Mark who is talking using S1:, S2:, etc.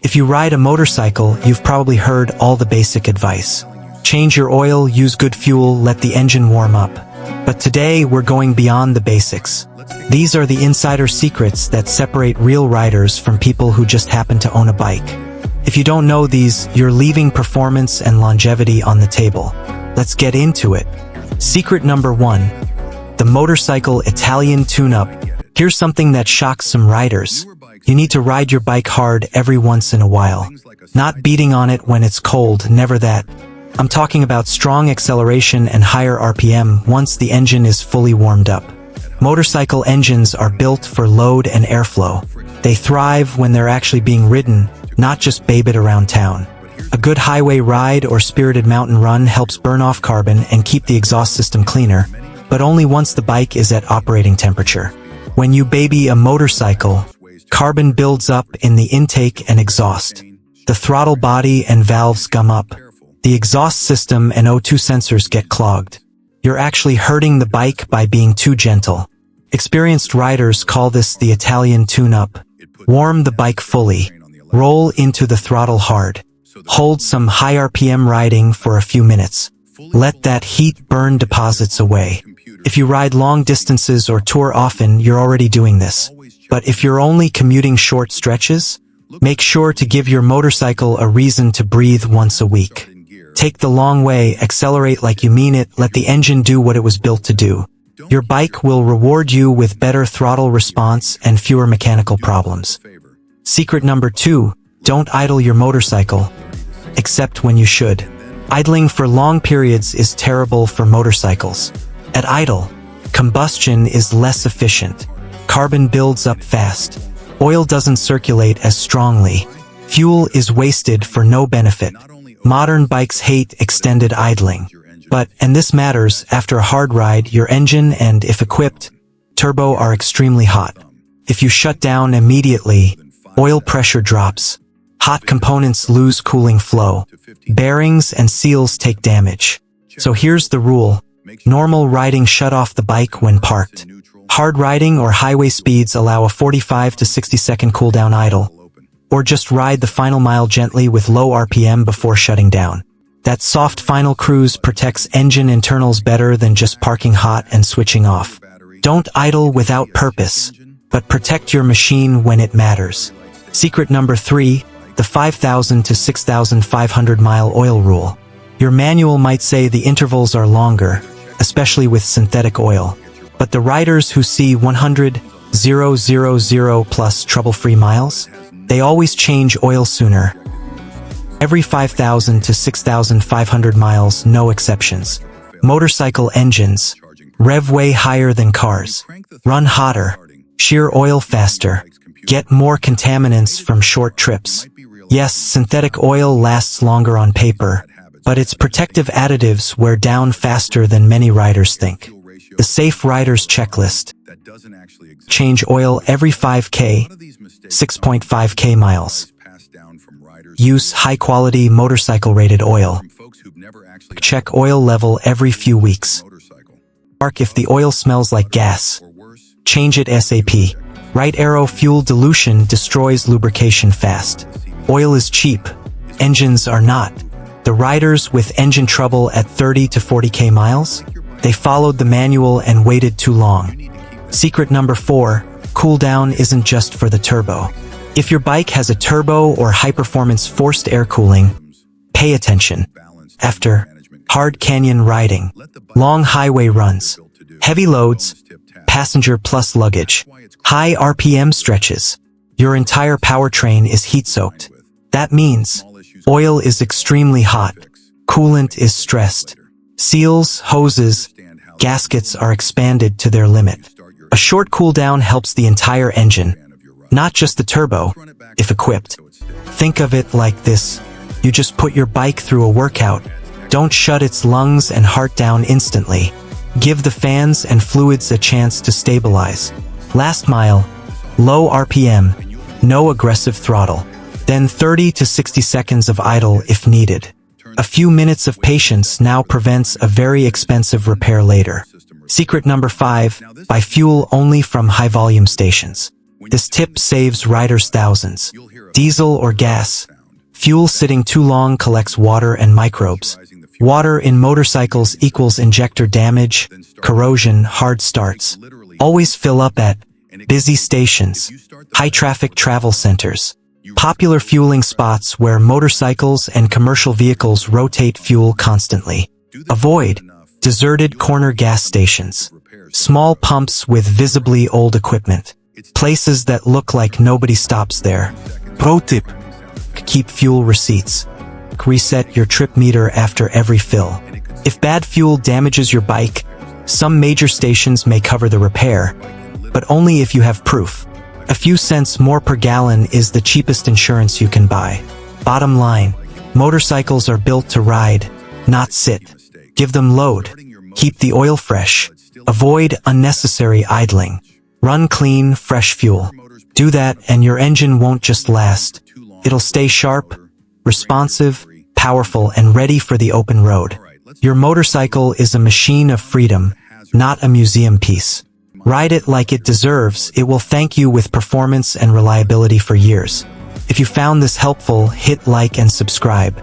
S1: If you ride a motorcycle, you've probably heard all the basic advice. Change your oil, use good fuel, let the engine warm up. But today, we're going beyond the basics. These are the insider secrets that separate real riders from people who just happen to own a bike. If you don't know these, you're leaving performance and longevity on the table. Let's get into it. Secret number 1. The motorcycle Italian tune-up. Here's something that shocks some riders. You need to ride your bike hard every once in a while. Not beating on it when it's cold, never that. I'm talking about strong acceleration and higher RPM once the engine is fully warmed up. Motorcycle engines are built for load and airflow. They thrive when they're actually being ridden, not just babe it around town. A good highway ride or spirited mountain run helps burn off carbon and keep the exhaust system cleaner, but only once the bike is at operating temperature. When you baby a motorcycle, carbon builds up in the intake and exhaust. The throttle body and valves gum up. The exhaust system and O2 sensors get clogged. You're actually hurting the bike by being too gentle. Experienced riders call this the Italian tune-up. Warm the bike fully. Roll into the throttle hard. Hold some high RPM riding for a few minutes. Let that heat burn deposits away. If you ride long distances or tour often, you're already doing this. But if you're only commuting short stretches, make sure to give your motorcycle a reason to breathe once a week. Take the long way, accelerate like you mean it, let the engine do what it was built to do. Your bike will reward you with better throttle response and fewer mechanical problems. Secret number 2, don't idle your motorcycle, except when you should. Idling for long periods is terrible for motorcycles. At idle, combustion is less efficient. Carbon builds up fast. Oil doesn't circulate as strongly. Fuel is wasted for no benefit. Modern bikes hate extended idling. But, and this matters, after a hard ride, your engine and, if equipped, turbo are extremely hot. If you shut down immediately, oil pressure drops. Hot components lose cooling flow. Bearings and seals take damage. So here's the rule. Normal riding shut off the bike when parked. Hard riding or highway speeds allow a 45 to 60 second cooldown idle. Or just ride the final mile gently with low RPM before shutting down. That soft final cruise protects engine internals better than just parking hot and switching off. Don't idle without purpose, but protect your machine when it matters. Secret number 3, the 5,000 to 6,500 mile oil rule. Your manual might say the intervals are longer, especially with synthetic oil. But the riders who see 100,000 plus trouble-free miles, they always change oil sooner. Every 5,000 to 6,500 miles, no exceptions. Motorcycle engines rev way higher than cars, run hotter, shear oil faster, get more contaminants from short trips. Yes, synthetic oil lasts longer on paper, but its protective additives wear down faster than many riders think. The Safe Riders Checklist. Change oil every 5K, 6.5K miles. Use high-quality motorcycle-rated oil. Check oil level every few weeks. Mark if the oil smells like gas. Change it ASAP. Right arrow fuel dilution destroys lubrication fast. Oil is cheap. Engines are not. The riders with engine trouble at 30 to 40K miles? They followed the manual and waited too long. Secret number 4, cooldown isn't just for the turbo. If your bike has a turbo or high-performance forced air cooling, pay attention. After hard canyon riding, long highway runs, heavy loads, passenger plus luggage, high RPM stretches, your entire powertrain is heat-soaked. That means oil is extremely hot, coolant is stressed, seals, hoses, gaskets are expanded to their limit. A short cooldown helps the entire engine, not just the turbo, if equipped. Think of it like this. You just put your bike through a workout. Don't shut its lungs and heart down instantly. Give the fans and fluids a chance to stabilize. Last mile, low RPM, no aggressive throttle. Then 30 to 60 seconds of idle if needed. A few minutes of patience now prevents a very expensive repair later. Secret number 5, buy fuel only from high-volume stations. This tip saves riders thousands. Diesel or gas. Fuel sitting too long collects water and microbes. Water in motorcycles equals injector damage, corrosion, hard starts. Always fill up at busy stations, high-traffic travel centers, popular fueling spots where motorcycles and commercial vehicles rotate fuel constantly. Avoid deserted corner gas stations, small pumps with visibly old equipment, places that look like nobody stops there. Pro tip: keep fuel receipts. Reset your trip meter after every fill. If bad fuel damages your bike, some major stations may cover the repair, but only if you have proof. A few cents more per gallon is the cheapest insurance you can buy. Bottom line, motorcycles are built to ride, not sit. Give them load. Keep the oil fresh. Avoid unnecessary idling. Run clean, fresh fuel. Do that and your engine won't just last. It'll stay sharp, responsive, powerful, and ready for the open road. Your motorcycle is a machine of freedom, not a museum piece. Ride it like it deserves. It will thank you with performance and reliability for years. If you found this helpful, hit like and subscribe.